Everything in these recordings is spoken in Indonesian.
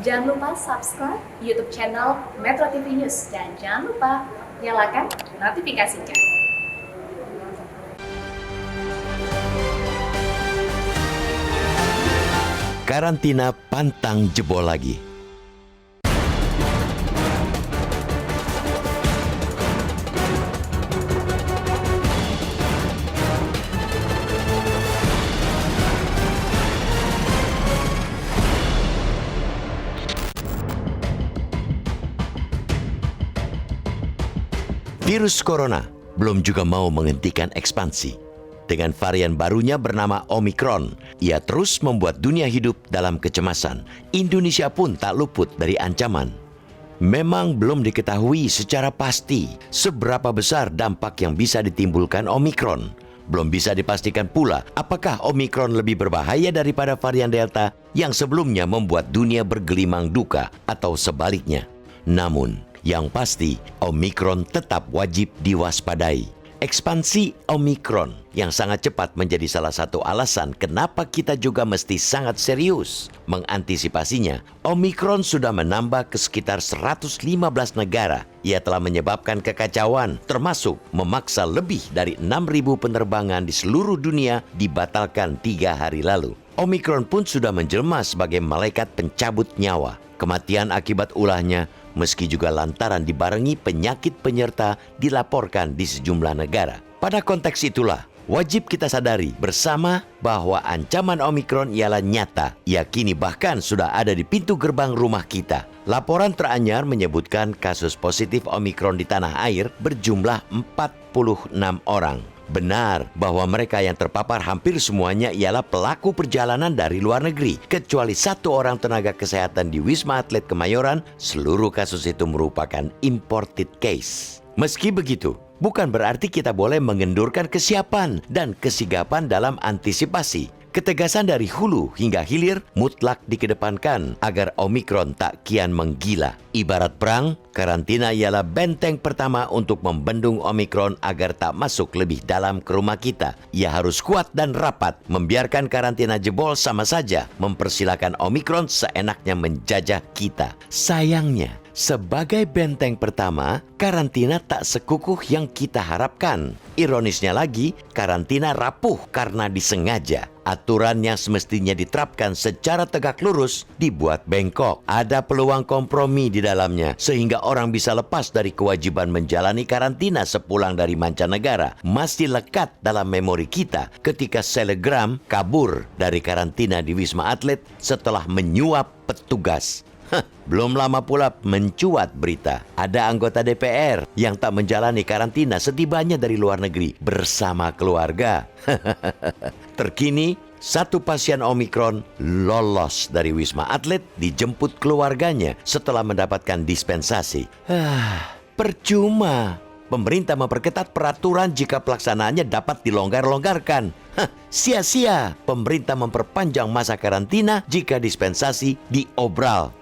Jangan lupa subscribe YouTube channel Metro TV News dan jangan lupa nyalakan notifikasinya. Karantina pantang jebol lagi. Virus corona belum juga mau menghentikan ekspansi. Dengan varian barunya bernama Omicron, ia terus membuat dunia hidup dalam kecemasan. Indonesia pun tak luput dari ancaman. Memang belum diketahui secara pasti seberapa besar dampak yang bisa ditimbulkan Omicron. Belum bisa dipastikan pula apakah Omicron lebih berbahaya daripada varian Delta yang sebelumnya membuat dunia bergelimang duka atau sebaliknya. Namun, yang pasti, Omicron tetap wajib diwaspadai. Ekspansi Omicron yang sangat cepat menjadi salah satu alasan kenapa kita juga mesti sangat serius mengantisipasinya. Omicron sudah menambah ke sekitar 115 negara. Ia telah menyebabkan kekacauan, termasuk memaksa lebih dari 6.000 penerbangan di seluruh dunia dibatalkan 3 hari lalu. Omicron pun sudah menjelma sebagai malaikat pencabut nyawa. Kematian akibat ulahnya, meski juga lantaran dibarengi penyakit penyerta dilaporkan di sejumlah negara. Pada konteks itulah, wajib kita sadari bersama bahwa ancaman Omicron ialah nyata. Ia kini bahkan sudah ada di pintu gerbang rumah kita. Laporan teranyar menyebutkan kasus positif Omicron di tanah air berjumlah 46 orang. Benar bahwa mereka yang terpapar hampir semuanya ialah pelaku perjalanan dari luar negeri. Kecuali 1 orang tenaga kesehatan di Wisma Atlet Kemayoran, seluruh kasus itu merupakan imported case. Meski begitu, bukan berarti kita boleh mengendurkan kesiapan dan kesigapan dalam antisipasi. Ketegasan dari hulu hingga hilir mutlak dikedepankan agar Omicron tak kian menggila. Ibarat perang, karantina ialah benteng pertama untuk membendung Omicron agar tak masuk lebih dalam ke rumah kita. Ia harus kuat dan rapat. Membiarkan karantina jebol sama saja mempersilakan Omicron seenaknya menjajah kita. Sayangnya, sebagai benteng pertama, karantina tak sekukuh yang kita harapkan. Ironisnya lagi, karantina rapuh karena disengaja. Aturan yang semestinya diterapkan secara tegak lurus dibuat bengkok. Ada peluang kompromi di dalamnya sehingga orang bisa lepas dari kewajiban menjalani karantina sepulang dari mancanegara. Masih lekat dalam memori kita ketika selegram kabur dari karantina di Wisma Atlet setelah menyuap petugas. Belum lama pula mencuat berita ada anggota DPR yang tak menjalani karantina setibanya dari luar negeri bersama keluarga. Terkini, 1 pasien Omicron lolos dari Wisma Atlet dijemput keluarganya setelah mendapatkan dispensasi. Percuma. Pemerintah memperketat peraturan jika pelaksanaannya dapat dilonggar-longgarkan. Sia-sia pemerintah memperpanjang masa karantina jika dispensasi diobral.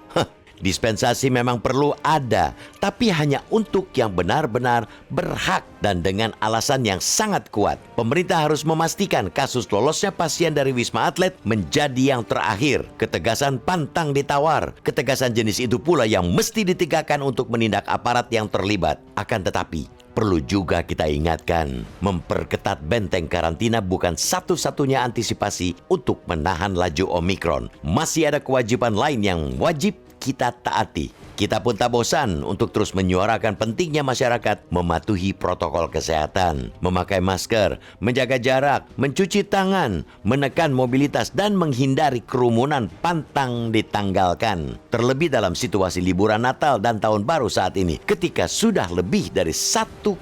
Dispensasi memang perlu ada, tapi hanya untuk yang benar-benar berhak dan dengan alasan yang sangat kuat. Pemerintah harus memastikan kasus lolosnya pasien dari Wisma Atlet menjadi yang terakhir. Ketegasan pantang ditawar. Ketegasan jenis itu pula yang mesti ditegakkan untuk menindak aparat yang terlibat. Akan tetapi, perlu juga kita ingatkan, memperketat benteng karantina bukan satu-satunya antisipasi untuk menahan laju Omicron. Masih ada kewajiban lain yang wajib kita taati. Kita pun tak bosan untuk terus menyuarakan pentingnya masyarakat mematuhi protokol kesehatan, memakai masker, menjaga jarak, mencuci tangan, menekan mobilitas dan menghindari kerumunan pantang ditanggalkan. Terlebih dalam situasi liburan Natal dan Tahun Baru saat ini, ketika sudah lebih dari 1,4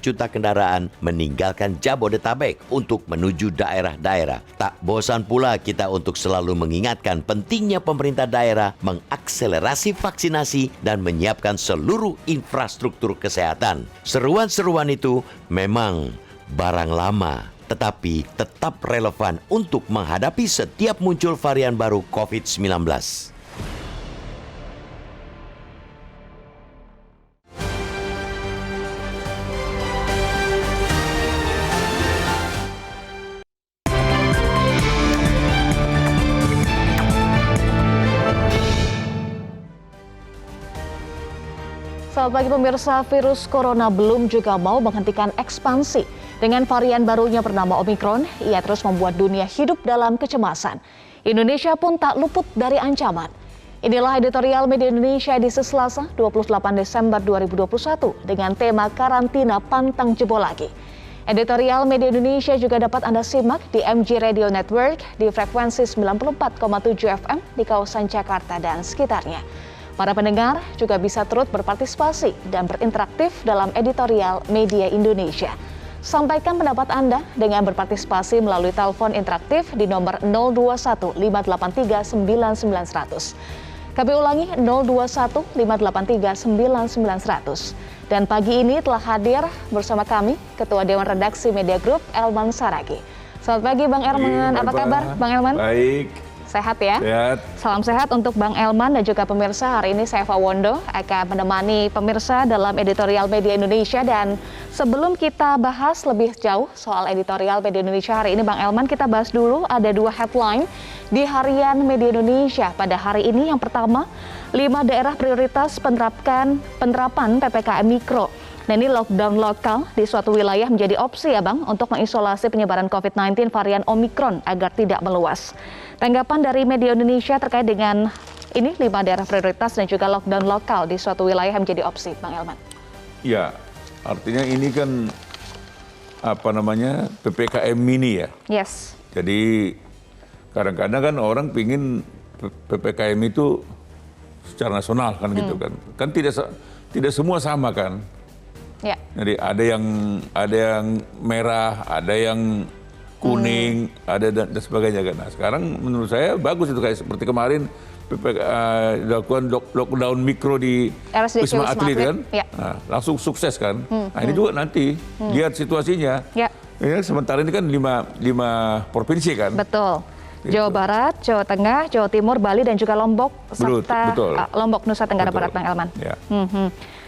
juta kendaraan meninggalkan Jabodetabek untuk menuju daerah-daerah. Tak bosan pula kita untuk selalu mengingatkan pentingnya pemerintah daerah mengakselerasi vaksinasi dan menyiapkan seluruh infrastruktur kesehatan. Seruan-seruan itu memang barang lama, tetapi tetap relevan untuk menghadapi setiap muncul varian baru COVID-19. Selamat pagi pemirsa, virus corona belum juga mau menghentikan ekspansi. Dengan varian barunya bernama Omicron, ia terus membuat dunia hidup dalam kecemasan. Indonesia pun tak luput dari ancaman. Inilah editorial Media Indonesia di Selasa 28 Desember 2021 dengan tema karantina pantang jebol lagi. Editorial Media Indonesia juga dapat Anda simak di MG Radio Network di frekuensi 94,7 FM di kawasan Jakarta dan sekitarnya. Para pendengar juga bisa turut berpartisipasi dan berinteraktif dalam editorial Media Indonesia. Sampaikan pendapat Anda dengan berpartisipasi melalui telepon interaktif di nomor 021 583 9900. Kami ulangi 021 583 9900. Dan pagi ini telah hadir bersama kami Ketua Dewan Redaksi Media Group Elman Saragih. Selamat pagi Bang Elman, apa kabar Bang Elman? Baik. Sehat ya? Sehat. Salam sehat untuk Bang Elman dan juga pemirsa. Hari ini saya Eva Wondo akan menemani pemirsa dalam editorial Media Indonesia. Dan sebelum kita bahas lebih jauh soal editorial Media Indonesia hari ini, Bang Elman, kita bahas dulu ada dua headline di harian Media Indonesia pada hari ini. Yang pertama, 5 daerah prioritas penerapan PPKM Mikro. Nah, ini lockdown lokal di suatu wilayah menjadi opsi ya Bang untuk mengisolasi penyebaran COVID-19 varian Omicron agar tidak meluas. Tanggapan dari Media Indonesia terkait dengan ini 5 daerah prioritas dan juga lockdown lokal di suatu wilayah yang menjadi opsi, Bang Elman. Ya, artinya ini kan PPKM mini ya. Yes. Jadi kadang-kadang kan orang pingin PPKM itu secara nasional kan gitu kan. Kan tidak semua sama kan. Ya. Jadi ada yang merah, ada yang kuning, ada dan sebagainya kan. Nah, sekarang menurut saya bagus itu kayak seperti kemarin dilakukan lockdown mikro di Wisma Atlet kan. Ya. Nah, langsung sukses kan. Nah, ini juga nanti lihat situasinya. Ya. Ya, sementara ini kan lima provinsi kan. Betul. Gitu. Jawa Barat, Jawa Tengah, Jawa Timur, Bali dan juga Lombok serta betul. Lombok Nusa Tenggara Betul. Barat, Bang Elman. Ya.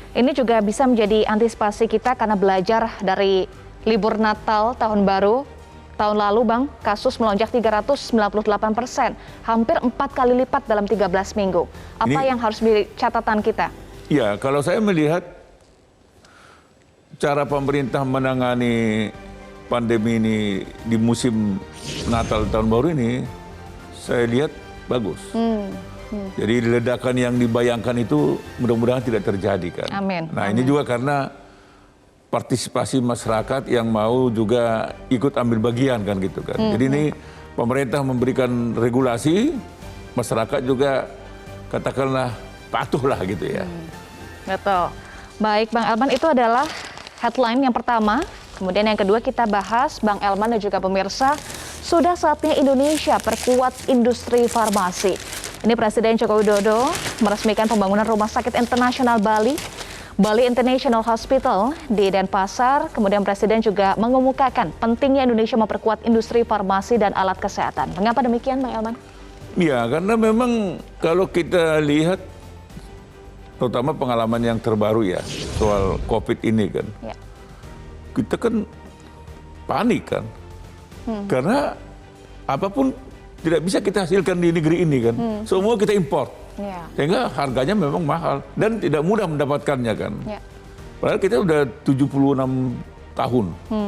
Ini juga bisa menjadi antisipasi kita karena belajar dari libur Natal tahun baru tahun lalu, Bang, kasus melonjak 398%, hampir 4 kali lipat dalam 13 minggu. Apa yang harus menjadi catatan kita? Ya, kalau saya melihat cara pemerintah menangani pandemi ini di musim Natal tahun baru ini, saya lihat bagus. Jadi ledakan yang dibayangkan itu mudah-mudahan tidak terjadi kan. Amin. Nah, ini juga karena partisipasi masyarakat yang mau juga ikut ambil bagian kan gitu kan. Jadi ini pemerintah memberikan regulasi, masyarakat juga katakanlah patuhlah gitu ya. Betul. Baik Bang Elman, itu adalah headline yang pertama. Kemudian yang kedua kita bahas, Bang Elman dan juga pemirsa, sudah saatnya Indonesia perkuat industri farmasi. Ini Presiden Joko Widodo meresmikan pembangunan Rumah Sakit Internasional Bali International Hospital di Denpasar. Kemudian Presiden juga mengemukakan pentingnya Indonesia memperkuat industri farmasi dan alat kesehatan. Mengapa demikian, Bang Elman? Ya, karena memang kalau kita lihat, terutama pengalaman yang terbaru ya, soal COVID ini kan, kita kan panik kan, karena apapun tidak bisa kita hasilkan di negeri ini kan, semua kita import. Sehingga harganya memang mahal dan tidak mudah mendapatkannya kan. Padahal kita udah 76 tahun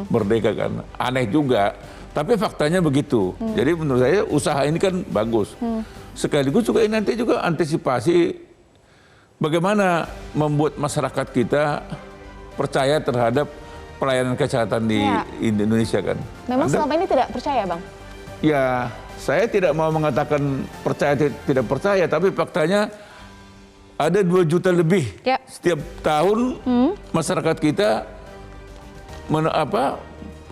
merdeka kan. Aneh juga, tapi faktanya begitu. Jadi menurut saya usaha ini kan bagus. Sekaligus juga ini nanti juga antisipasi bagaimana membuat masyarakat kita percaya terhadap pelayanan kesehatan di Indonesia kan. Memang selama ini tidak percaya, Bang? Ya, saya tidak mau mengatakan percaya tidak percaya, tapi faktanya ada 2 juta lebih setiap tahun masyarakat kita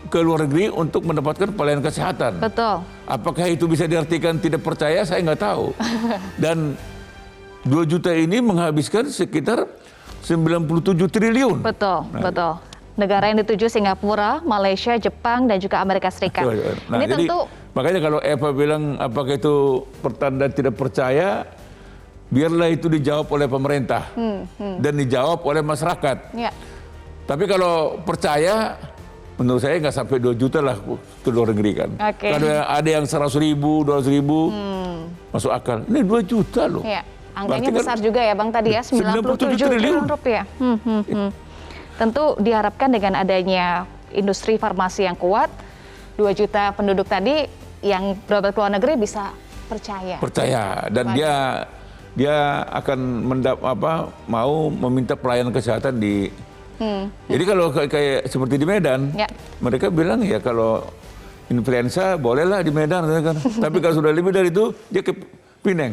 ke luar negeri untuk mendapatkan pelayanan kesehatan. Betul. Apakah itu bisa diartikan tidak percaya? Saya nggak tahu. Dan 2 juta ini menghabiskan sekitar 97 triliun. Betul, betul. Negara yang dituju Singapura, Malaysia, Jepang, dan juga Amerika Serikat. Nah, ini jadi, makanya kalau Eva bilang apakah itu pertanda tidak percaya, biarlah itu dijawab oleh pemerintah dan dijawab oleh masyarakat. Tapi kalau percaya, menurut saya nggak sampai 2 juta lah ke luar negeri kan. Kalau ada yang 100 ribu, 200 ribu, masuk akal. Ini 2 juta loh. Angkanya Berarti kan besar juga ya Bang tadi ya, 97 triliun rupiah. Tentu diharapkan dengan adanya industri farmasi yang kuat, 2 juta penduduk tadi yang berobat ke luar negeri bisa percaya. Dan dia akan mau meminta pelayanan kesehatan di. Jadi kalau kayak seperti di Medan, mereka bilang ya kalau influenza bolehlah di Medan kan. Tapi kalau sudah lebih dari itu dia ke Pineng.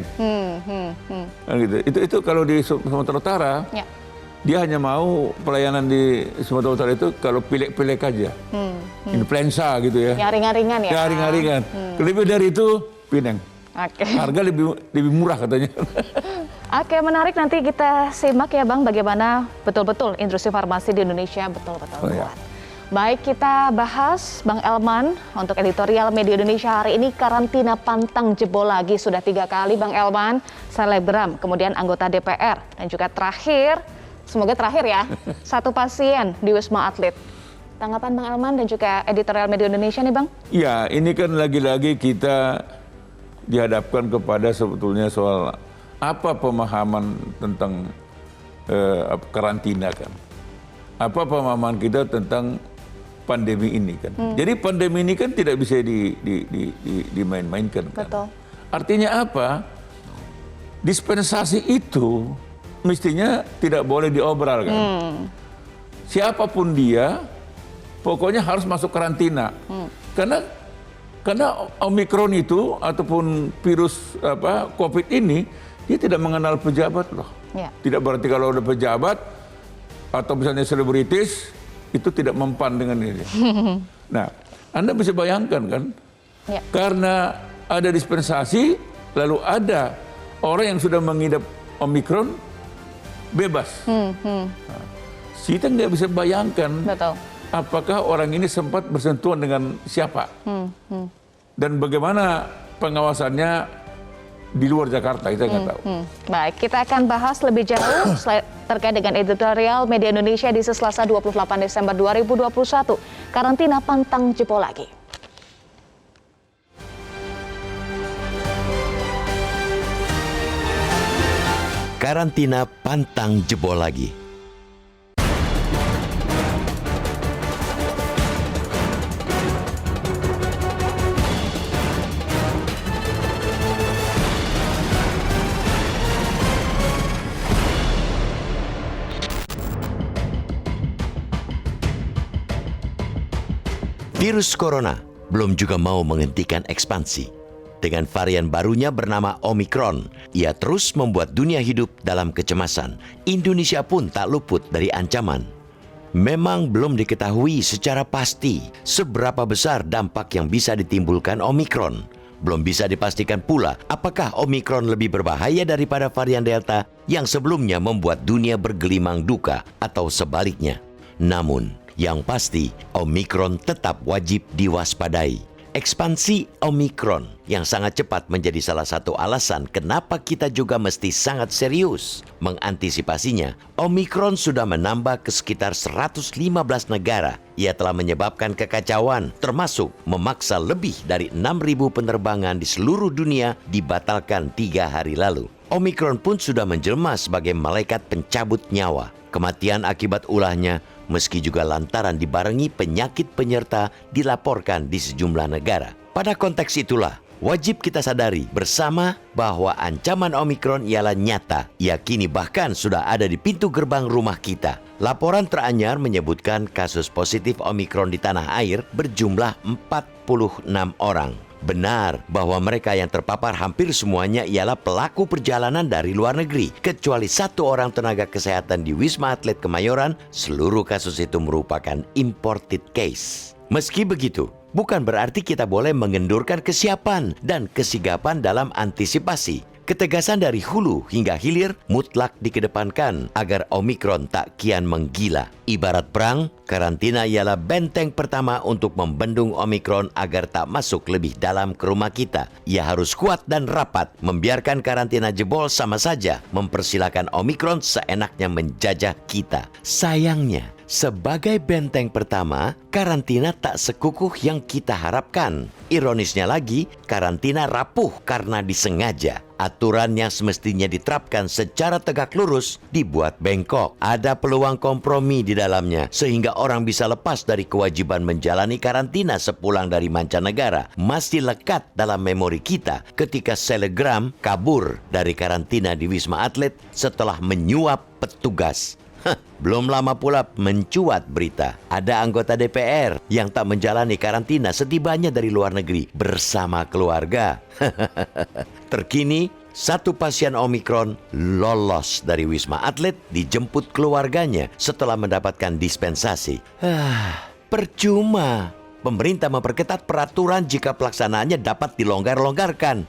Gitu. Itu kalau di Sumatera Utara, dia hanya mau pelayanan di Sumatera Utara itu kalau pilek-pilek aja. Influenza gitu ya. Yang ringan-ringan ya. Ya ringan-ringan. Lebih dari itu Pineng. Harga lebih murah katanya. Oke, menarik, nanti kita simak ya Bang bagaimana betul-betul industri farmasi di Indonesia betul-betul kuat. Baik, kita bahas Bang Elman untuk editorial Media Indonesia hari ini. Karantina pantang jebol lagi, sudah 3 kali Bang Elman, selebgram, kemudian anggota DPR, dan juga terakhir, semoga terakhir ya, 1 pasien di Wisma Atlet. Tanggapan Bang Elman dan juga editorial Media Indonesia nih Bang? Ya, ini kan lagi-lagi kita dihadapkan kepada sebetulnya soal apa pemahaman tentang karantina kan. Apa pemahaman kita tentang pandemi ini kan. Jadi pandemi ini kan tidak bisa dimain-mainkan kan. Betul. Artinya apa? Dispensasi itu mestinya tidak boleh diobral kan. Siapapun dia, pokoknya harus masuk karantina. Karena Omikron itu ataupun virus COVID ini dia tidak mengenal pejabat loh. Tidak berarti kalau udah pejabat atau misalnya selebritis itu tidak mempan dengan ini. Nah, Anda bisa bayangkan kan? Karena ada dispensasi, lalu ada orang yang sudah mengidap Omikron bebas. Kita nggak bisa bayangkan. Betul. Apakah orang ini sempat bersentuhan dengan siapa? Dan bagaimana pengawasannya di luar Jakarta, kita nggak tahu. Baik, kita akan bahas lebih jauh terkait dengan editorial Media Indonesia di Selasa 28 Desember 2021. Karantina pantang jebol lagi. Karantina pantang jebol lagi. Virus corona belum juga mau menghentikan ekspansi. Dengan varian barunya bernama Omikron, ia terus membuat dunia hidup dalam kecemasan. Indonesia pun tak luput dari ancaman. Memang belum diketahui secara pasti seberapa besar dampak yang bisa ditimbulkan Omikron. Belum bisa dipastikan pula apakah Omikron lebih berbahaya daripada varian Delta yang sebelumnya membuat dunia bergelimang duka atau sebaliknya. Namun, yang pasti, Omikron tetap wajib diwaspadai. Ekspansi Omikron yang sangat cepat menjadi salah satu alasan kenapa kita juga mesti sangat serius mengantisipasinya. Omikron sudah menambah ke sekitar 115 negara. Ia telah menyebabkan kekacauan, termasuk memaksa lebih dari 6.000 penerbangan di seluruh dunia dibatalkan 3 hari lalu. Omikron pun sudah menjelma sebagai malaikat pencabut nyawa. Kematian akibat ulahnya meski juga lantaran dibarengi penyakit penyerta dilaporkan di sejumlah negara. Pada konteks itulah, wajib kita sadari bersama bahwa ancaman Omikron ialah nyata. Ia kini bahkan sudah ada di pintu gerbang rumah kita. Laporan teranyar menyebutkan kasus positif Omikron di tanah air berjumlah 46 orang. Benar bahwa mereka yang terpapar hampir semuanya ialah pelaku perjalanan dari luar negeri. Kecuali 1 orang tenaga kesehatan di Wisma Atlet Kemayoran, seluruh kasus itu merupakan imported case. Meski begitu, bukan berarti kita boleh mengendurkan kesiapan dan kesigapan dalam antisipasi. Ketegasan dari hulu hingga hilir mutlak dikedepankan agar Omikron tak kian menggila. Ibarat perang, karantina ialah benteng pertama untuk membendung Omikron agar tak masuk lebih dalam ke rumah kita. Ia harus kuat dan rapat. Membiarkan karantina jebol sama saja mempersilakan Omikron seenaknya menjajah kita. Sayangnya, Sebagai benteng pertama, karantina tak sekukuh yang kita harapkan. Ironisnya lagi, karantina rapuh karena disengaja. Aturan yang semestinya diterapkan secara tegak lurus dibuat bengkok. Ada peluang kompromi di dalamnya sehingga orang bisa lepas dari kewajiban menjalani karantina sepulang dari mancanegara. Masih lekat dalam memori kita ketika selegram kabur dari karantina di Wisma Atlet setelah menyuap petugas. Belum lama pula mencuat berita ada anggota DPR yang tak menjalani karantina setibanya dari luar negeri bersama keluarga. Terkini, satu pasien Omikron lolos dari Wisma Atlet dijemput keluarganya setelah mendapatkan dispensasi. Percuma. Pemerintah memperketat peraturan jika pelaksanaannya dapat dilonggar-longgarkan.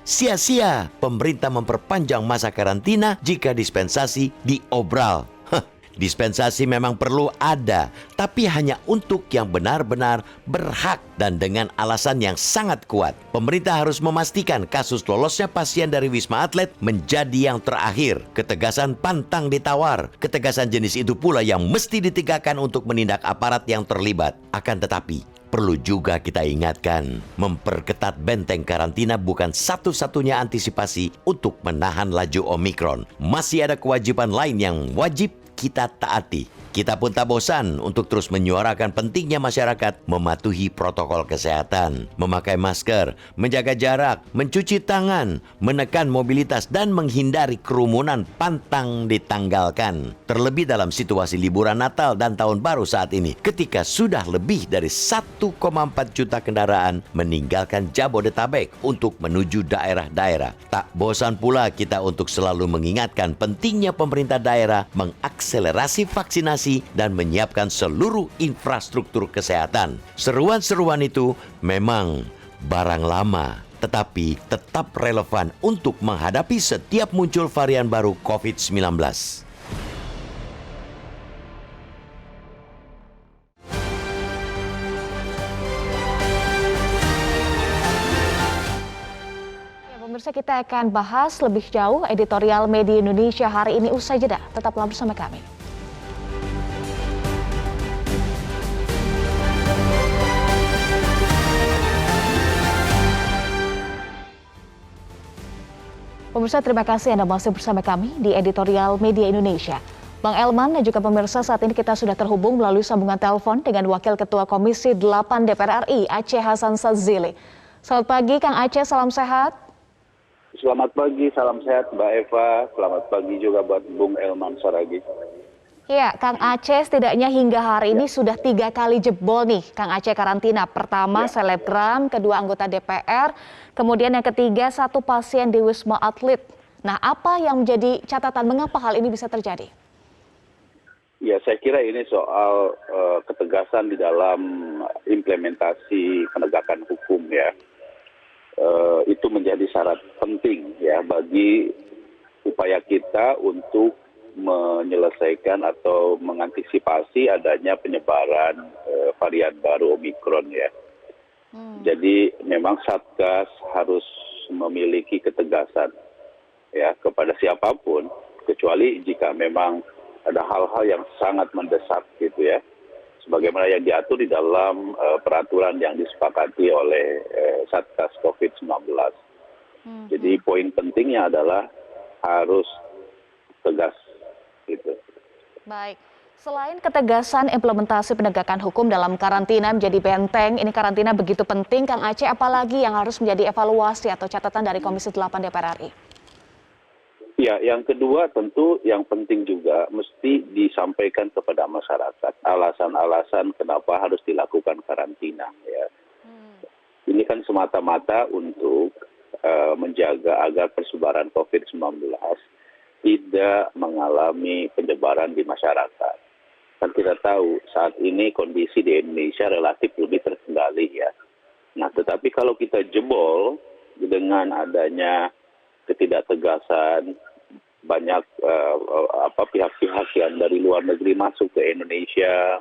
Sia-sia pemerintah memperpanjang masa karantina jika dispensasi diobral. Dispensasi memang perlu ada, tapi hanya untuk yang benar-benar berhak dan dengan alasan yang sangat kuat. Pemerintah harus memastikan kasus lolosnya pasien dari Wisma Atlet menjadi yang terakhir. Ketegasan pantang ditawar. Ketegasan jenis itu pula yang mesti ditegakkan untuk menindak aparat yang terlibat. Akan tetapi, perlu juga kita ingatkan, memperketat benteng karantina bukan satu-satunya antisipasi untuk menahan laju Omikron. Masih ada kewajiban lain yang wajib kita taati. Kita pun tak bosan untuk terus menyuarakan pentingnya masyarakat mematuhi protokol kesehatan, memakai masker, menjaga jarak, mencuci tangan, menekan mobilitas dan menghindari kerumunan pantang ditanggalkan. Terlebih dalam situasi liburan Natal dan Tahun Baru saat ini, ketika sudah lebih dari 1,4 juta kendaraan meninggalkan Jabodetabek untuk menuju daerah-daerah. Tak bosan pula kita untuk selalu mengingatkan pentingnya pemerintah daerah mengakselerasi vaksinasi dan menyiapkan seluruh infrastruktur kesehatan. Seruan-seruan itu memang barang lama, tetapi tetap relevan untuk menghadapi setiap muncul varian baru COVID-19. Pemirsa, kita akan bahas lebih jauh editorial Media Indonesia hari ini usai jeda. Tetaplah bersama kami. Pemirsa, terima kasih Anda masih bersama kami di editorial Media Indonesia. Bang Elman dan juga pemirsa, saat ini kita sudah terhubung melalui sambungan telepon dengan Wakil Ketua Komisi 8 DPR RI, Aceh Hasan Sadzili. Selamat pagi Kang Aceh, salam sehat. Selamat pagi, salam sehat Mbak Eva. Selamat pagi juga buat Bung Elman Saragih. Ya, Kang Aceh setidaknya hingga hari ini sudah 3 kali jebol nih Kang Aceh karantina. Pertama selebgram, kedua anggota DPR, kemudian yang ketiga 1 pasien di Wisma Atlet. Nah, apa yang menjadi catatan mengapa hal ini bisa terjadi? Ya, saya kira ini soal ketegasan di dalam implementasi penegakan hukum ya. Itu menjadi syarat penting ya bagi upaya kita untuk menyelesaikan atau mengantisipasi adanya penyebaran varian baru Omikron ya. Jadi memang Satgas harus memiliki ketegasan ya kepada siapapun, kecuali jika memang ada hal-hal yang sangat mendesak gitu ya. Sebagaimana yang diatur di dalam peraturan yang disepakati oleh Satgas COVID-19. Jadi poin pentingnya adalah harus tegas. Gitu. Baik, selain ketegasan implementasi penegakan hukum dalam karantina menjadi benteng, ini karantina begitu penting, Kang Aceh, apalagi yang harus menjadi evaluasi atau catatan dari Komisi 8 DPR RI? Ya, yang kedua tentu yang penting juga mesti disampaikan kepada masyarakat alasan-alasan kenapa harus dilakukan karantina. Ya. Ini kan semata-mata untuk menjaga agar persebaran COVID-19 tidak mengalami penyebaran di masyarakat. Kan kita tahu saat ini kondisi di Indonesia relatif lebih terkendali ya. Nah, tetapi kalau kita jebol dengan adanya ketidaktegasan banyak pihak-pihak yang dari luar negeri masuk ke Indonesia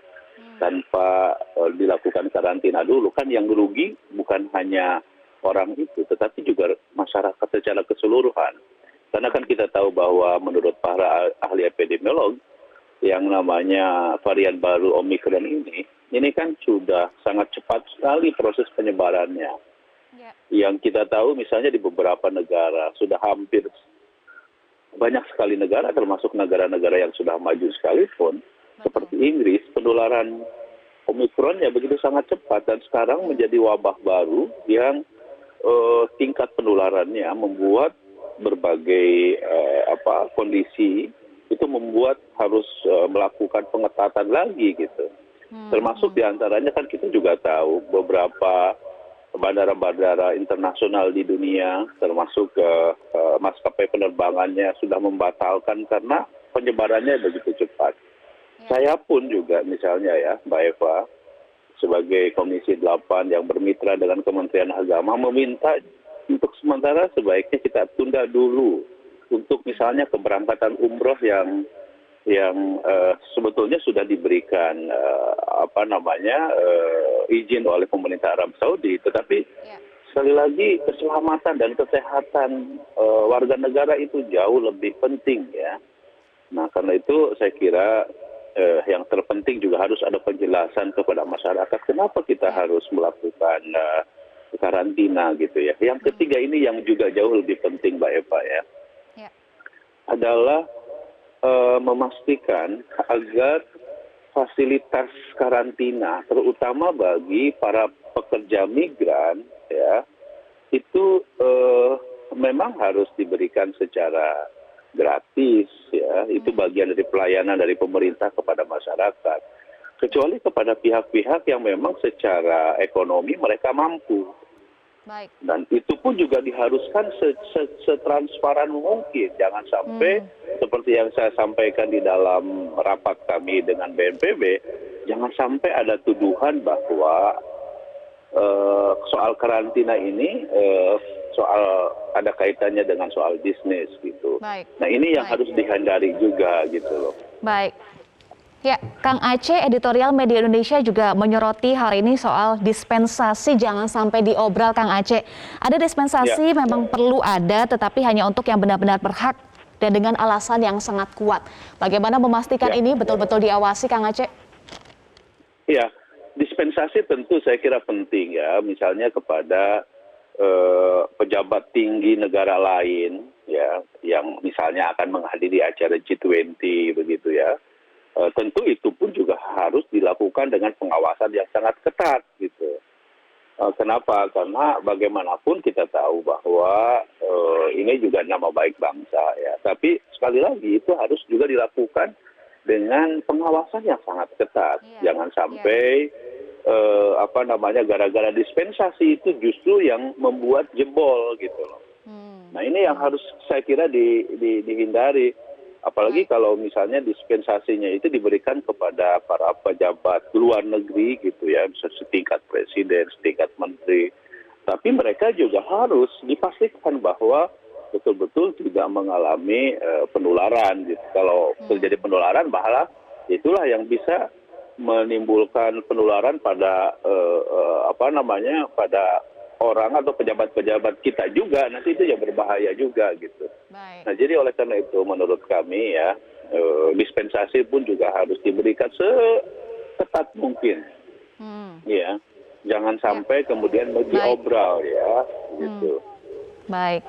tanpa dilakukan karantina dulu, kan yang rugi bukan hanya orang itu, tetapi juga masyarakat secara keseluruhan. Karena kan kita tahu bahwa menurut para ahli epidemiolog, yang namanya varian baru Omikron ini kan sudah sangat cepat sekali proses penyebarannya. Yang kita tahu misalnya di beberapa negara sudah hampir banyak sekali negara, termasuk negara-negara yang sudah maju sekalipun, seperti Inggris, penularan Omikronnya begitu sangat cepat dan sekarang menjadi wabah baru yang tingkat penularannya membuat berbagai kondisi itu membuat harus melakukan pengetatan lagi gitu. Termasuk diantaranya kan kita juga tahu beberapa bandara-bandara internasional di dunia, termasuk maskapai penerbangannya sudah membatalkan karena penyebarannya begitu cepat. Saya pun juga misalnya ya, Mbak Eva, sebagai Komisi 8 yang bermitra dengan Kementerian Agama meminta untuk sementara sebaiknya kita tunda dulu untuk misalnya keberangkatan umroh yang sebetulnya sudah diberikan izin oleh pemerintah Arab Saudi, tetapi sekali lagi keselamatan dan kesehatan warga negara itu jauh lebih penting ya. Nah karena itu saya kira yang terpenting juga harus ada penjelasan kepada masyarakat kenapa kita harus melakukan karantina gitu ya. Yang ketiga ini yang juga jauh lebih penting Mbak Eva ya, adalah memastikan agar fasilitas karantina terutama bagi para pekerja migran ya itu memang harus diberikan secara gratis ya, itu bagian dari pelayanan dari pemerintah kepada masyarakat, kecuali kepada pihak-pihak yang memang secara ekonomi mereka mampu. Baik. Dan itu pun juga diharuskan setransparan mungkin, jangan sampai seperti yang saya sampaikan di dalam rapat kami dengan BNPB, jangan sampai ada tuduhan bahwa soal karantina ini soal ada kaitannya dengan soal bisnis gitu. Baik. Nah ini yang harus dihindari juga gitu loh. Baik. Ya, Kang Aceh, editorial Media Indonesia juga menyoroti hari ini soal dispensasi jangan sampai diobral, Kang Aceh. Ada dispensasi memang perlu ada, tetapi hanya untuk yang benar-benar berhak dan dengan alasan yang sangat kuat. Bagaimana memastikan ini betul-betul diawasi, Kang Aceh? Iya, dispensasi tentu saya kira penting ya, misalnya kepada pejabat tinggi negara lain ya, yang misalnya akan menghadiri acara G20 begitu ya. Tentu itu pun juga harus dilakukan dengan pengawasan yang sangat ketat gitu. Kenapa? Karena bagaimanapun kita tahu bahwa ini juga nama baik bangsa ya. Tapi sekali lagi itu harus juga dilakukan dengan pengawasan yang sangat ketat. Jangan sampai gara-gara dispensasi itu justru yang membuat jebol gitu loh. Nah ini yang harus saya kira dihindari. Apalagi kalau misalnya dispensasinya itu diberikan kepada para pejabat luar negeri gitu ya, bisa setingkat presiden, setingkat menteri. Tapi mereka juga harus dipastikan bahwa betul-betul tidak mengalami penularan gitu. Kalau terjadi penularan malah itulah yang bisa menimbulkan penularan pada pada orang atau pejabat-pejabat kita juga, nanti itu yang berbahaya juga gitu. Baik. Nah jadi oleh karena itu menurut kami ya dispensasi pun juga harus diberikan seketat mungkin, ya jangan sampai kemudian diobral ya gitu. Baik.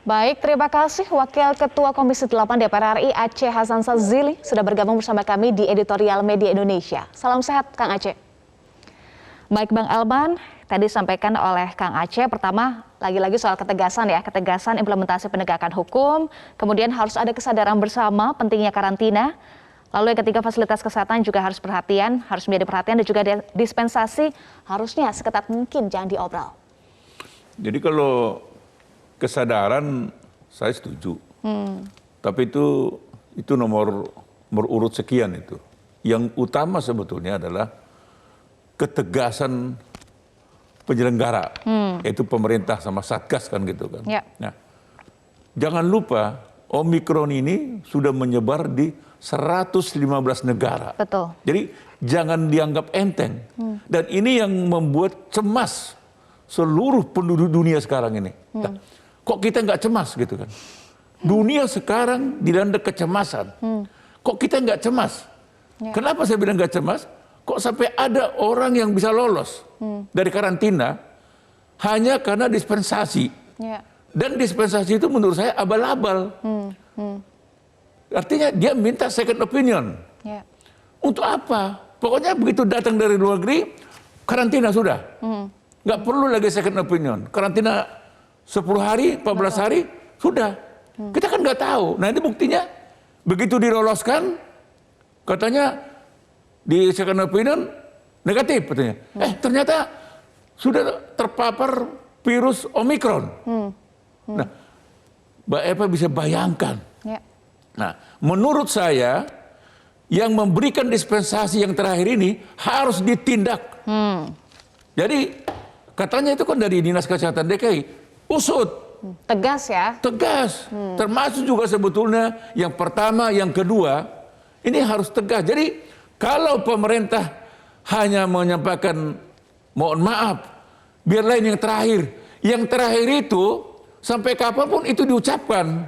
Baik, terima kasih Wakil Ketua Komisi 8 DPR RI Aceh Hasan Sazili sudah bergabung bersama kami di editorial Media Indonesia. Salam sehat Kang Aceh. Baik Bang Alban, tadi disampaikan oleh Kang Aceh, pertama lagi-lagi soal ketegasan ya, ketegasan implementasi penegakan hukum, kemudian harus ada kesadaran bersama pentingnya karantina, lalu yang ketiga fasilitas kesehatan juga harus perhatian, harus menjadi perhatian dan juga dispensasi harusnya seketat mungkin jangan diobral. Jadi kalau kesadaran saya setuju, tapi itu nomor urut sekian itu. Yang utama sebetulnya adalah ketegasan penyelenggara, yaitu pemerintah sama Satgas kan gitu kan. Ya. Nah, jangan lupa Omikron ini sudah menyebar di 115 negara. Betul. Jadi jangan dianggap enteng. Dan ini yang membuat cemas seluruh penduduk dunia sekarang ini. Nah, kok kita nggak cemas gitu kan? Dunia sekarang dilanda kecemasan. kok kita nggak cemas? Kenapa saya bilang nggak cemas? Kok sampai ada orang yang bisa lolos dari karantina hanya karena dispensasi? Dan dispensasi itu menurut saya abal-abal. Artinya dia minta second opinion. Untuk apa? Pokoknya begitu datang dari luar negeri, karantina sudah. Nggak perlu lagi second opinion. Karantina 10 hari, 14 hari, sudah. Kita kan nggak tahu. Nah ini buktinya, begitu diloloskan, katanya di second opinion negatif katanya. Ternyata sudah terpapar virus Omikron. Nah, Mbak Eva bisa bayangkan. Nah, menurut saya yang memberikan dispensasi yang terakhir ini harus ditindak. Jadi katanya itu kan dari Dinas Kesehatan DKI, usut. Tegas ya? Tegas. Termasuk juga sebetulnya yang pertama, yang kedua, ini harus tegas. Jadi kalau pemerintah hanya menyampaikan mohon maaf, biarlah ini yang terakhir. Yang terakhir itu sampai kapanpun itu diucapkan.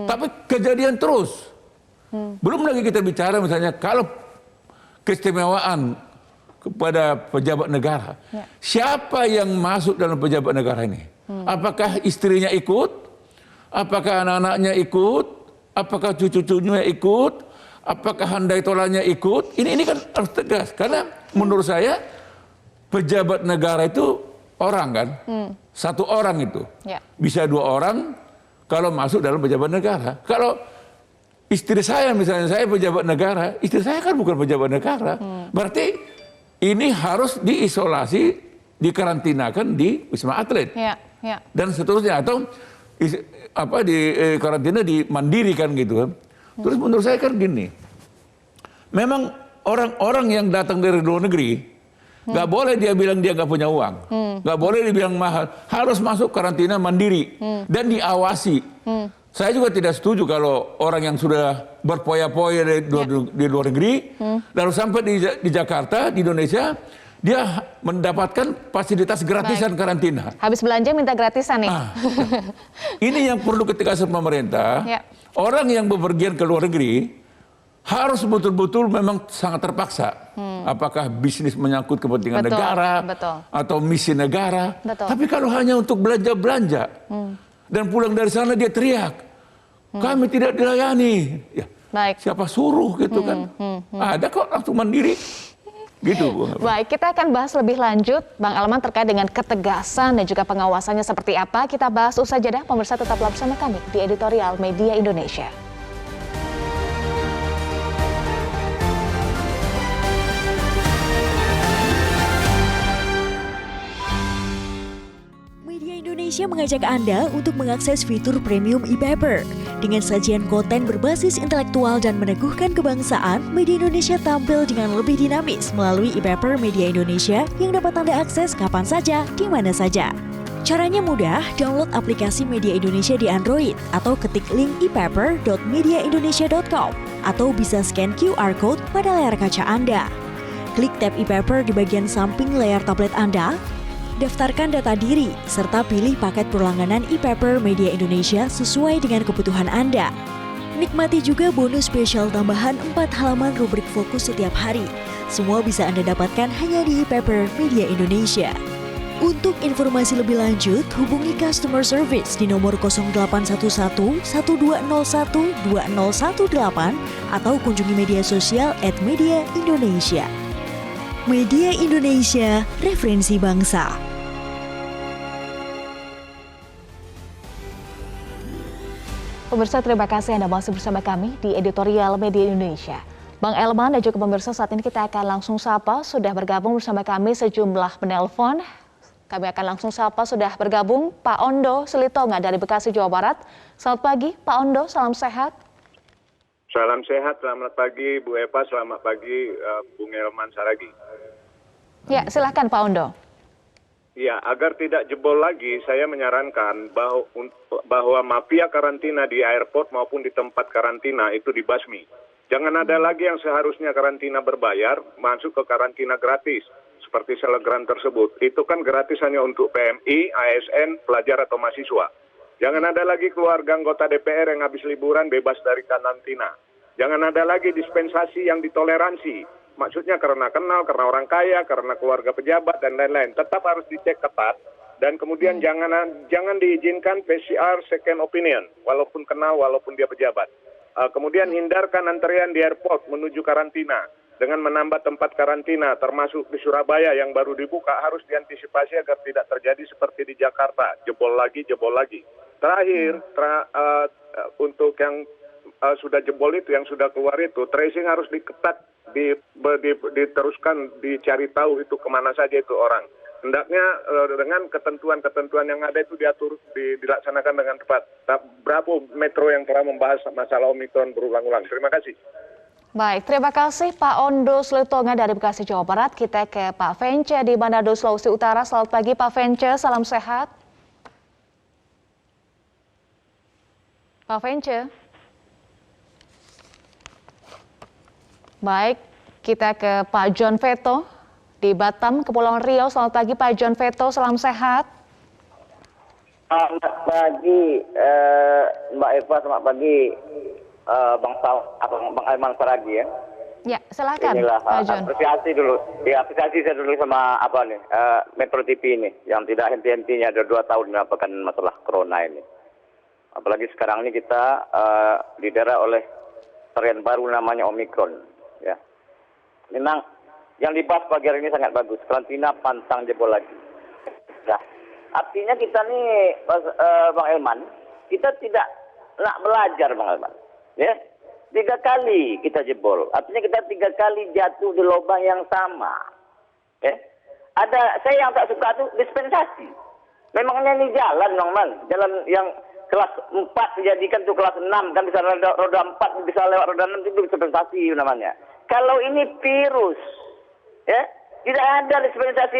Tapi kejadian terus. Belum lagi kita bicara misalnya kalau keistimewaan kepada pejabat negara. Siapa yang masuk dalam pejabat negara ini? Apakah istrinya ikut? Apakah anak-anaknya ikut? Apakah cucu-cucunya ikut? Apakah handai tolanya ikut? Ini kan harus tegas. Karena menurut saya pejabat negara itu orang kan? Satu orang itu. Bisa 2 orang kalau masuk dalam pejabat negara. Kalau istri saya misalnya, saya pejabat negara, istri saya kan bukan pejabat negara. Berarti ini harus diisolasi, dikarantinakan di Wisma Atlet. Dan seterusnya. Atau di karantina dimandirikan gitu kan. Terus menurut saya kan gini, memang orang-orang yang datang dari luar negeri, nggak boleh dia bilang dia nggak punya uang, nggak boleh dia bilang mahal, harus masuk karantina mandiri dan diawasi. Saya juga tidak setuju kalau orang yang sudah berpoya-poya di luar negeri, lalu sampai di Jakarta, di Indonesia, dia mendapatkan fasilitas gratisan karantina. Habis belanja minta gratisan nih. Ini yang perlu ketegasan pemerintah. Orang yang bepergian ke luar negeri harus betul-betul memang sangat terpaksa. Apakah bisnis menyangkut kepentingan negara atau misi negara. Tapi kalau hanya untuk belanja-belanja dan pulang dari sana dia teriak, kami tidak dilayani. Ya, siapa suruh gitu kan? Ada kok langsung mandiri. Gitu. Baik, kita akan bahas lebih lanjut Bang Elman terkait dengan ketegasan dan juga pengawasannya seperti apa. Kita bahas usai jeda. Pemirsa tetaplah bersama kami di Editorial Media Indonesia. Indonesia mengajak Anda untuk mengakses fitur premium e-paper. Dengan sajian konten berbasis intelektual dan meneguhkan kebangsaan, Media Indonesia tampil dengan lebih dinamis melalui e-paper Media Indonesia yang dapat Anda akses kapan saja, di mana saja. Caranya mudah, download aplikasi Media Indonesia di Android atau ketik link e-paper.mediaindonesia.com atau bisa scan QR Code pada layar kaca Anda. Klik tab e-paper di bagian samping layar tablet Anda, daftarkan data diri, serta pilih paket perlangganan e-paper Media Indonesia sesuai dengan kebutuhan Anda. Nikmati juga bonus spesial tambahan 4 halaman rubrik fokus setiap hari. Semua bisa Anda dapatkan hanya di e-paper Media Indonesia. Untuk informasi lebih lanjut, hubungi customer service di nomor 0811 1201 2018 atau kunjungi media sosial @mediaindonesia. Media Indonesia, referensi bangsa. Pemirsa, terima kasih Anda masih bersama kami di Editorial Media Indonesia. Bang Elman dan juga pemirsa, saat ini kita akan langsung sapa, sudah bergabung bersama kami sejumlah penelpon. Kami akan langsung sapa, sudah bergabung Pak Ondo Selitonga dari Bekasi, Jawa Barat. Selamat pagi Pak Ondo, salam sehat. Salam sehat, selamat pagi Bu Eva, selamat pagi Bung Elman Saragi. Ya, silakan Pak Ondo. Ya, agar tidak jebol lagi, saya menyarankan bahwa mafia karantina di airport maupun di tempat karantina itu dibasmi. Jangan ada lagi yang seharusnya karantina berbayar, masuk ke karantina gratis, seperti selebgram tersebut. Itu kan gratis hanya untuk PMI, ASN, pelajar atau mahasiswa. Jangan ada lagi keluarga anggota DPR yang habis liburan bebas dari karantina. Jangan ada lagi dispensasi yang ditoleransi. Maksudnya karena kenal, karena orang kaya, karena keluarga pejabat, dan lain-lain. Tetap harus dicek ketat. Dan kemudian jangan diizinkan PCR second opinion, walaupun kenal, walaupun dia pejabat. Kemudian hindarkan antrian di airport menuju karantina. Dengan menambah tempat karantina, termasuk di Surabaya yang baru dibuka, harus diantisipasi agar tidak terjadi seperti di Jakarta. Jebol lagi, jebol lagi. Terakhir, untuk yang sudah jebol itu, yang sudah keluar itu, tracing harus diketat, diteruskan, dicari tahu itu kemana saja itu orang. Hendaknya dengan ketentuan-ketentuan yang ada itu diatur, dilaksanakan dengan tepat. Berapa Metro yang telah membahas masalah Omikron berulang-ulang. Terima kasih. Baik, terima kasih Pak Ondo Slutonga dari Bekasi, Jawa Barat. Kita ke Pak Vence di Manado, Sulawesi Utara. Selamat pagi Pak Vence, salam sehat. Pak Vence. Baik, kita ke Pak John Veto di Batam, Kepulauan Riau. Selamat pagi Pak John Veto, salam sehat. Selamat pagi Mbak Eva, selamat pagi Bang Aiman Saragi ya. Ya, silakan Inilah Pak John. apresiasi dulu. Ya, apresiasi saya dulu sama Metro TV ini yang tidak henti-hentinya ada 2 tahun melaporkan masalah corona ini. Apalagi sekarang ini kita didera oleh varian baru namanya Omikron ya. Memang yang dibahas pagi hari ini sangat bagus. Karantina pantang jebol lagi. Nah, artinya kita nih, Bang Elman, kita tidak nak belajar, Bang Elman. Ya, 3 kali kita jebol. Artinya kita 3 kali jatuh di lubang yang sama. Ya, saya yang tak suka tuh dispensasi. Memangnya ini jalan, Bang Man. Jalan yang kelas 4 dijadikan tuh kelas 6 kan bisa roda 4 bisa lewat roda 6 itu dispensasi namanya. Kalau ini virus, ya, tidak ada dispensasi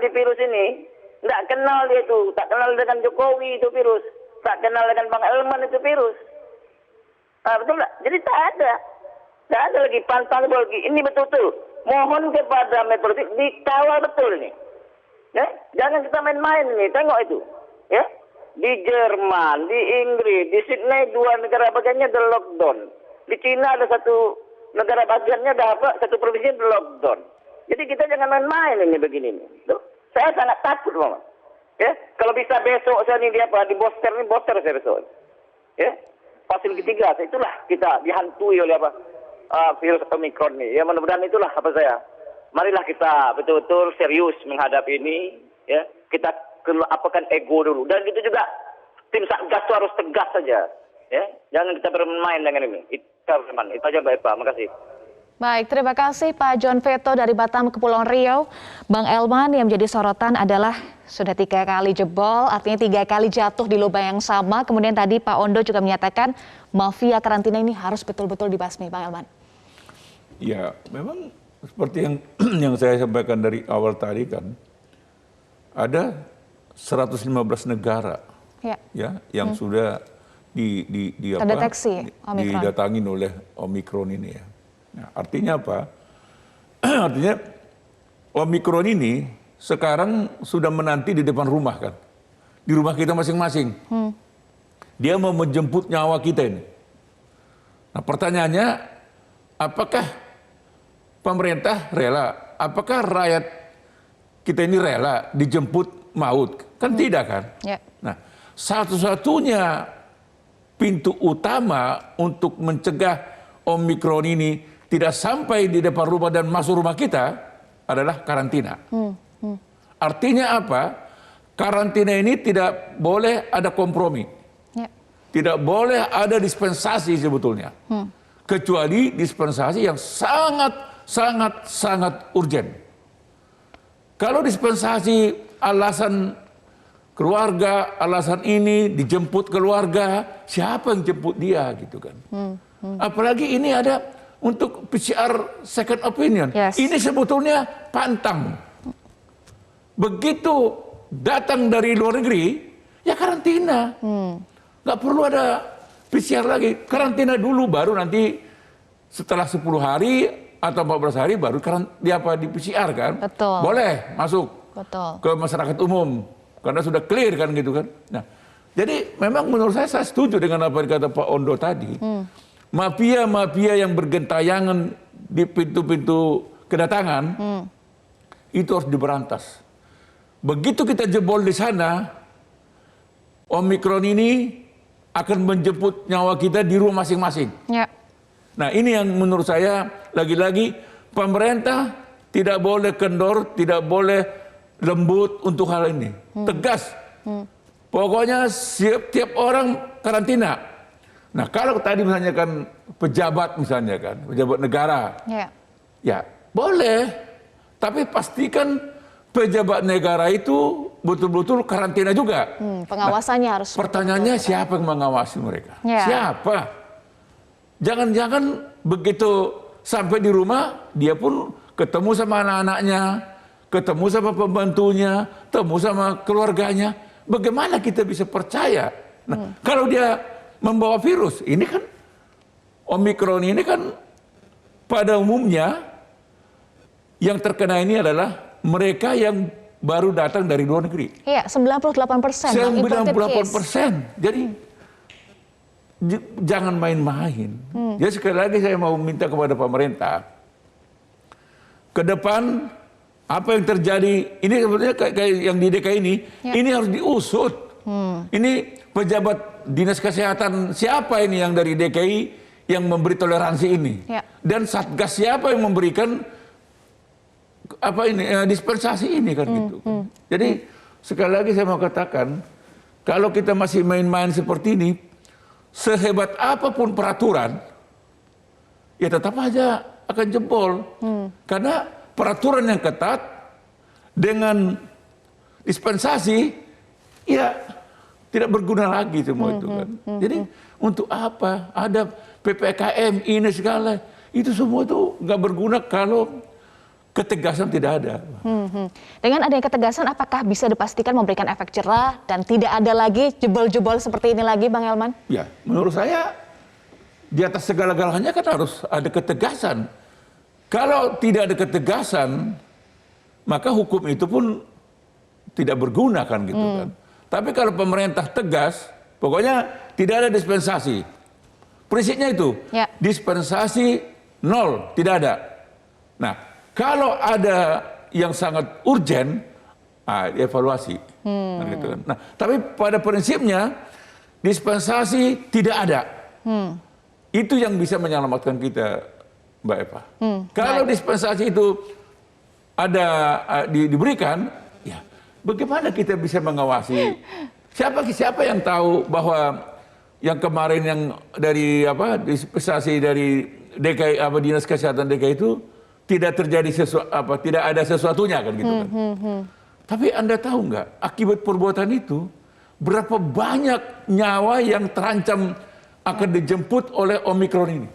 di virus ini. Tidak kenal dia itu, tak kenal dengan Jokowi itu virus, tak kenal dengan Bang Elman itu virus. Betul nggak? Jadi tak ada lagi pantang lagi. Ini betul-betul mohon kepada Metro TV dikawal betul ini. Ya, jangan kita main-main ini. Tengok itu, ya. Di Jerman, di Inggris, di Sydney 2 negara bagiannya ada lockdown. Di Cina ada 1 negara bagiannya ada satu provinsi ada lockdown. Jadi kita jangan main-main ini begini nih. Tuh, saya sangat takut, Bang. Ya, kalau bisa besok saya ini di booster saya besok. Ya, vaksin ketiga, itulah kita dihantui oleh virus Omikron ini. Ya, mudah-mudahan itulah marilah kita betul-betul serius menghadapi ini. Ya, kita apakan ego dulu. Dan itu juga tim Satgas itu harus tegas saja. Ya, jangan kita bermain dengan ini. Itu aja Mbak Eva, makasih. Baik, terima kasih Pak John Veto dari Batam, Kepulauan Riau. Bang Elman, yang menjadi sorotan adalah sudah 3 kali jebol, artinya 3 kali jatuh di lubang yang sama. Kemudian tadi Pak Ondo juga menyatakan mafia karantina ini harus betul-betul dibasmi, Bang Elman. Ya, memang seperti yang saya sampaikan dari awal tadi kan, ada 115 negara ya yang sudah didatangin oleh Omikron ini ya. Nah, artinya apa? Artinya Omikron ini sekarang sudah menanti di depan rumah kan. Di rumah kita masing-masing. Dia mau menjemput nyawa kita ini. Nah, pertanyaannya, apakah pemerintah rela? Apakah rakyat kita ini rela dijemput maut? Kan tidak kan? Yeah. Nah, satu-satunya pintu utama untuk mencegah Omikron ini tidak sampai di depan rumah dan masuk rumah kita adalah karantina. Artinya apa? Karantina ini tidak boleh ada kompromi. Yeah. Tidak boleh ada dispensasi sebetulnya. Kecuali dispensasi yang sangat urgen. Kalau dispensasi alasan keluarga, alasan ini dijemput keluarga, siapa yang jemput dia gitu kan? Apalagi ini ada untuk PCR second opinion. Yes. Ini sebetulnya pantang. Begitu datang dari luar negeri, ya karantina. Nggak perlu ada PCR lagi. Karantina dulu, baru nanti setelah 10 hari atau 14 hari baru di PCR kan. Betul. Boleh masuk ke masyarakat umum. Karena sudah clear kan gitu kan. Nah, jadi memang menurut saya setuju dengan apa yang dikata Pak Ondo tadi. mafia-mafia yang bergentayangan di pintu-pintu kedatangan itu harus diberantas. Begitu kita jebol di sana, Omikron ini akan menjemput nyawa kita di rumah masing-masing. Ya. Nah, ini yang menurut saya lagi-lagi pemerintah tidak boleh kendor, tidak boleh lembut untuk hal ini. Tegas. Pokoknya tiap orang karantina. Nah, kalau tadi misalnya kan pejabat misalnya kan, pejabat negara. Ya, boleh. Tapi pastikan pejabat negara itu betul-betul karantina juga. Pengawasannya harus. Pertanyaannya siapa yang mengawasi mereka? Ya. Siapa? Jangan-jangan begitu sampai di rumah, dia pun ketemu sama anak-anaknya, ketemu sama pembantunya, ketemu sama keluarganya. Bagaimana kita bisa percaya? Nah, kalau dia membawa virus, ini kan Omikron ini kan pada umumnya yang terkena ini adalah mereka yang baru datang dari luar negeri. Iya, 98%. 98%. Jadi jangan main-main. Jadi sekali lagi saya mau minta kepada pemerintah, ke depan apa yang terjadi, ini sebenarnya kayak yang di DKI ini harus diusut. Ini pejabat dinas kesehatan siapa ini yang dari DKI yang memberi toleransi ini? Dan Satgas siapa yang memberikan dispensasi ini kan gitu. Jadi sekali lagi saya mau katakan, kalau kita masih main-main seperti ini, sehebat apapun peraturan, ya tetap aja akan jebol. Karena peraturan yang ketat dengan dispensasi, ya tidak berguna lagi semua itu kan. Jadi untuk apa? Ada PPKM ini segala, itu semua itu nggak berguna kalau ketegasan tidak ada. Dengan adanya ketegasan, apakah bisa dipastikan memberikan efek jerah dan tidak ada lagi jebol-jebol seperti ini lagi, Bang Elman? Ya, menurut saya di atas segala-galanya kan harus ada ketegasan. Kalau tidak ada ketegasan, maka hukum itu pun tidak berguna kan gitu kan. Tapi kalau pemerintah tegas, pokoknya tidak ada dispensasi. Prinsipnya itu, dispensasi nol, tidak ada. Nah, kalau ada yang sangat urgen, dievaluasi. Gitu kan. Nah, tapi pada prinsipnya dispensasi tidak ada. Itu yang bisa menyelamatkan kita, Mbak Eva. Kalau dispensasi itu ada diberikan, ya bagaimana kita bisa mengawasi? Siapa yang tahu bahwa yang kemarin yang dari dispensasi dari DKI Dinas Kesehatan DKI itu tidak terjadi tidak ada sesuatunya kan gitu kan. Tapi Anda tahu nggak akibat perbuatan itu berapa banyak nyawa yang terancam akan dijemput oleh Omikron ini.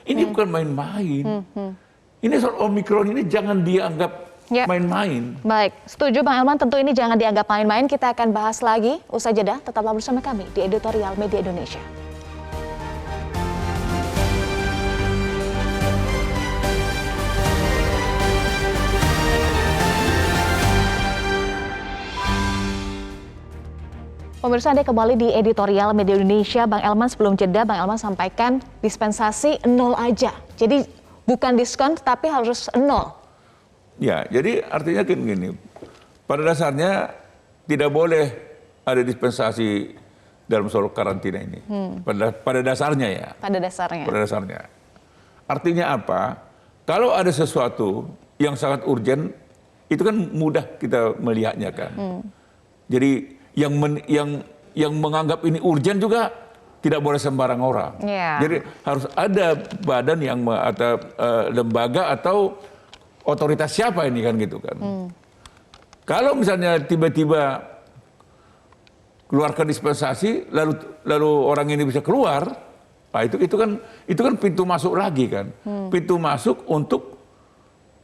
Ini bukan main-main. Ini soal Omikron ini jangan dianggap main-main. Baik, setuju Bang Elman, tentu ini jangan dianggap main-main. Kita akan bahas lagi usai jeda. Tetaplah bersama kami di Editorial Media Indonesia. Pemirsa, Anda kembali di Editorial Media Indonesia. Bang Elman, sebelum jeda, Bang Elman sampaikan dispensasi nol aja. Jadi bukan diskon, tapi harus nol. Ya, jadi artinya kan gini, pada dasarnya tidak boleh ada dispensasi dalam soal karantina ini. Pada dasarnya ya. Pada dasarnya. Artinya apa? Kalau ada sesuatu yang sangat urgen, itu kan mudah kita melihatnya kan. Jadi yang menganggap ini urgen juga tidak boleh sembarang orang. Jadi harus ada badan yang atau lembaga atau otoritas siapa ini kan gitu kan. Kalau misalnya tiba-tiba keluarkan dispensasi lalu orang ini bisa keluar, nah itu kan pintu masuk lagi kan. Pintu masuk untuk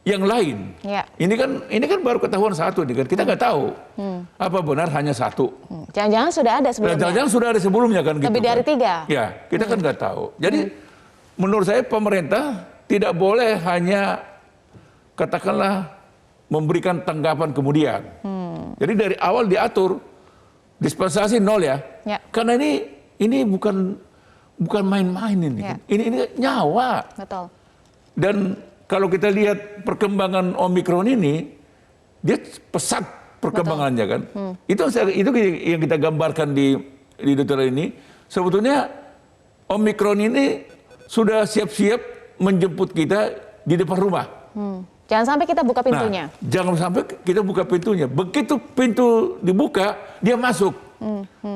yang lain. Ini kan baru ketahuan satu nih kan. Kita nggak tahu apa benar hanya satu. Jangan-jangan sudah ada sebelumnya. Jangan-jangan sudah ada sebelumnya kan gitu. Lebih dari 3. Ya, kita kan nggak tahu. Jadi menurut saya pemerintah tidak boleh hanya katakanlah memberikan tanggapan kemudian. Jadi dari awal diatur dispensasi nol ya. Karena ini bukan main-main ini. Ya. Ini nyawa. Betul. Dan kalau kita lihat perkembangan Omikron ini, dia pesat perkembangannya kan. Itu yang kita gambarkan di detail ini. Sebetulnya Omikron ini sudah siap-siap menjemput kita di depan rumah. Jangan sampai kita buka pintunya. Nah, jangan sampai kita buka pintunya. Begitu pintu dibuka, dia masuk.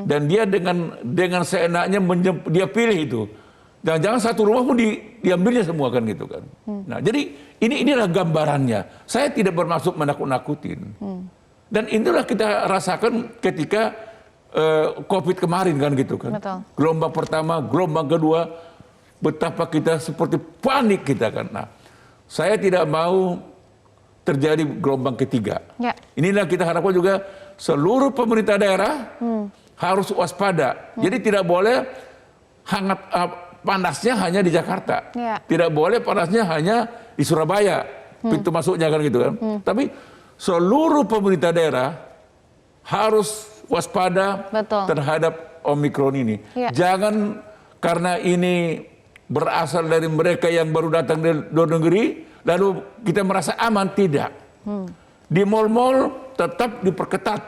Dan dia dengan seenaknya dia pilih itu. Dan jangan satu rumah pun diambilnya semua kan gitu kan. Nah, jadi inilah gambarannya. Saya tidak bermaksud menakut-nakutin. Dan inilah kita rasakan ketika COVID kemarin kan gitu kan. Betul. Gelombang pertama, gelombang kedua, betapa kita seperti panik kita kan. Nah, saya tidak mau terjadi gelombang ketiga. Ya. Inilah kita harapkan juga seluruh pemerintah daerah harus waspada. Jadi tidak boleh panasnya hanya di Jakarta. Ya. Tidak boleh panasnya hanya di Surabaya. Pintu masuknya kan gitu kan. Tapi seluruh pemerintah daerah harus waspada Betul. terhadap Omikron ini. Ya. Jangan karena ini berasal dari mereka yang baru datang dari luar negeri, lalu kita merasa aman. Tidak. Di mal-mal tetap diperketat.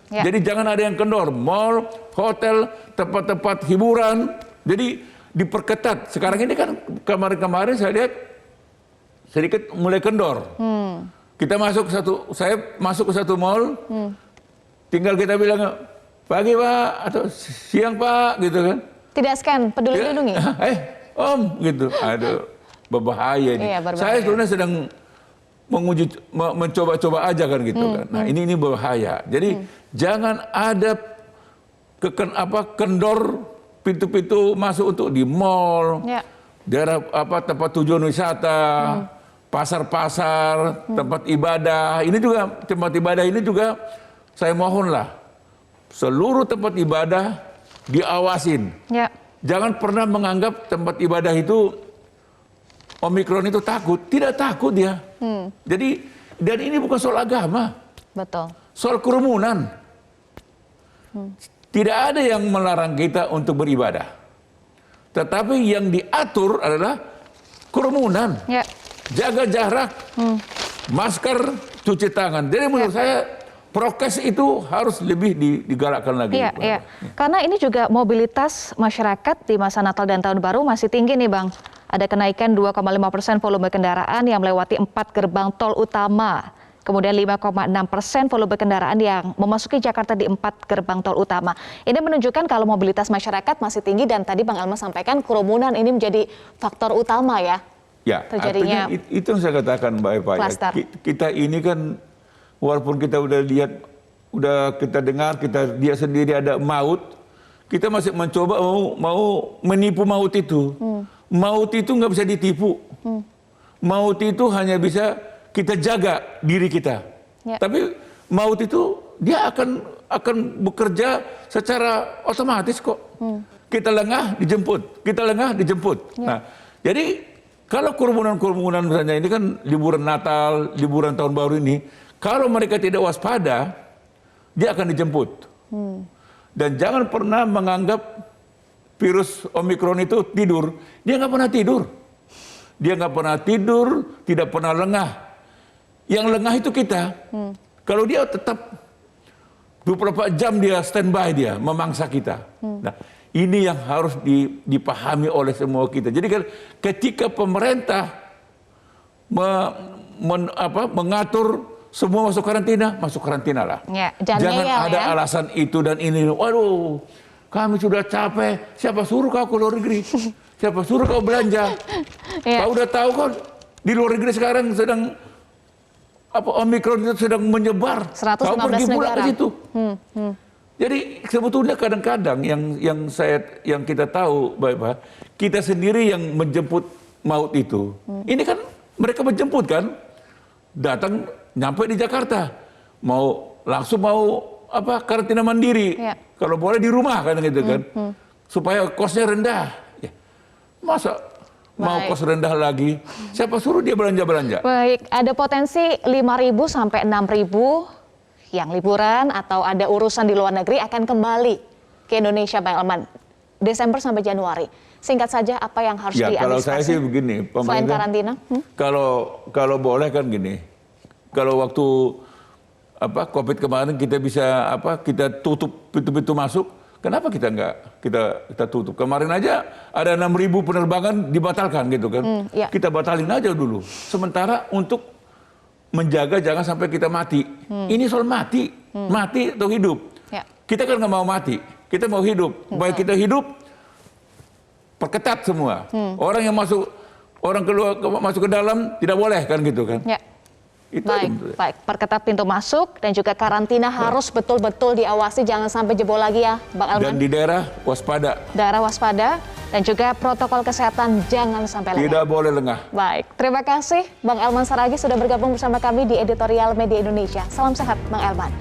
Ya. Jadi jangan ada yang kendor. Mal, hotel, tempat-tempat hiburan. Jadi diperketat. Sekarang ini kan kemarin-kemarin saya lihat sedikit mulai kendor. Saya masuk ke satu mal, tinggal kita bilang, pagi Pak, atau siang Pak, gitu kan. Tidak scan Peduli Lindungi. Om, gitu. Aduh, berbahaya nih. Iya, berbahaya. Saya sebenarnya sedang mencoba-coba aja kan gitu kan. Nah, ini berbahaya. Jadi jangan ada kendor pintu-pintu masuk untuk di mal, daerah tempat tujuan wisata, pasar-pasar, tempat ibadah. Ini juga tempat ibadah ini juga saya mohonlah seluruh tempat ibadah diawasin. Ya. Jangan pernah menganggap tempat ibadah itu Omikron itu takut. Tidak takut dia. Jadi, dan ini bukan soal agama. Betul. Soal kerumunan. Tidak ada yang melarang kita untuk beribadah. Tetapi yang diatur adalah kerumunan. Ya. Jaga jarak. Masker, cuci tangan. Jadi menurut saya prokes itu harus lebih digalakkan lagi. Iya, iya. Karena ini juga mobilitas masyarakat di masa Natal dan Tahun Baru masih tinggi nih Bang. Ada kenaikan 2,5% volume kendaraan yang melewati 4 gerbang tol utama. Kemudian 5,6% volume kendaraan yang memasuki Jakarta di 4 gerbang tol utama. Ini menunjukkan kalau mobilitas masyarakat masih tinggi dan tadi Bang Elmas sampaikan kerumunan ini menjadi faktor utama ya. Ya, terjadinya artinya itu yang saya katakan Mbak Eva. Ya, kita ini kan walaupun kita udah lihat, udah kita dengar, dia sendiri ada maut, kita masih mencoba mau menipu maut itu. Maut itu nggak bisa ditipu. Maut itu hanya bisa kita jaga diri kita. Ya. Tapi maut itu dia akan bekerja secara otomatis kok. Kita lengah dijemput, kita lengah dijemput. Ya. Nah, jadi kalau kerumunan-kerumunan misalnya ini kan liburan Natal, liburan Tahun Baru ini, kalau mereka tidak waspada, dia akan dijemput. Dan jangan pernah menganggap virus Omikron itu tidur. Dia nggak pernah tidur. Dia nggak pernah tidur, tidak pernah lengah. Yang lengah itu kita. Kalau dia tetap 24 jam dia standby dia, memangsa kita. Nah, ini yang harus dipahami oleh semua kita. Jadi ketika pemerintah mengatur semua masuk karantina lah. Ya, jangan ada alasan itu dan ini. Waduh, kami sudah capek. Siapa suruh kau ke luar negeri? Siapa suruh kau belanja? Kau udah tahu kan di luar negeri sekarang sedang Omikron itu sedang menyebar. 115 kau pergi pula negara. ke situ. Jadi sebetulnya kadang-kadang yang kita tahu, Bapak, kita sendiri yang menjemput maut itu. Ini kan mereka menjemput kan, datang nyampe di Jakarta, langsung mau karantina mandiri. Ya. Kalau boleh di rumah kan gitu kan, supaya kosnya rendah. Ya. Masa mau kos rendah lagi? Siapa suruh dia belanja-belanja? Baik, ada potensi 5.000 sampai 6.000 yang liburan atau ada urusan di luar negeri akan kembali ke Indonesia, Bang Elman, Desember sampai Januari. Singkat saja apa yang harus Ya, diantisipasi? kalau saya sih begini, Selain karantina? Kalau boleh kan gini, kalau waktu COVID kemarin kita bisa kita tutup pintu-pintu masuk, kenapa kita nggak kita tutup? Kemarin aja ada 6.000 penerbangan dibatalkan gitu kan, kita batalin aja dulu. Sementara untuk menjaga jangan sampai kita mati. Ini soal mati atau hidup. Ya. Kita kan nggak mau mati, kita mau hidup. Baik kita hidup, perketat semua. Orang yang masuk ke dalam tidak boleh kan gitu kan. Ya. Itu Baik, perketat pintu masuk dan juga karantina harus betul-betul diawasi, jangan sampai jebol lagi ya, Bang Elman. Dan di daerah waspada. Daerah waspada dan juga protokol kesehatan jangan sampai lengah. Tidak boleh lengah. Baik, terima kasih Bang Elman Saragih sudah bergabung bersama kami di Editorial Media Indonesia. Salam sehat Bang Elman.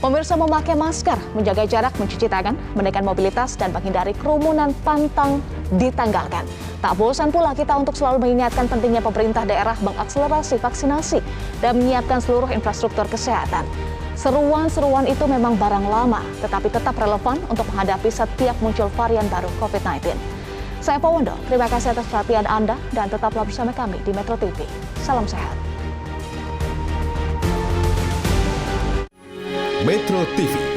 Pemirsa, memakai masker, menjaga jarak, mencuci tangan, menekan mobilitas, dan menghindari kerumunan pantang ditanggalkan. Tak bosan pula kita untuk selalu mengingatkan pentingnya pemerintah daerah mengakselerasi vaksinasi dan menyiapkan seluruh infrastruktur kesehatan. Seruan-seruan itu memang barang lama, tetapi tetap relevan untuk menghadapi setiap muncul varian baru COVID-19. Saya Powondo, terima kasih atas perhatian Anda dan tetaplah bersama kami di Metro TV. Salam sehat. Metro TV,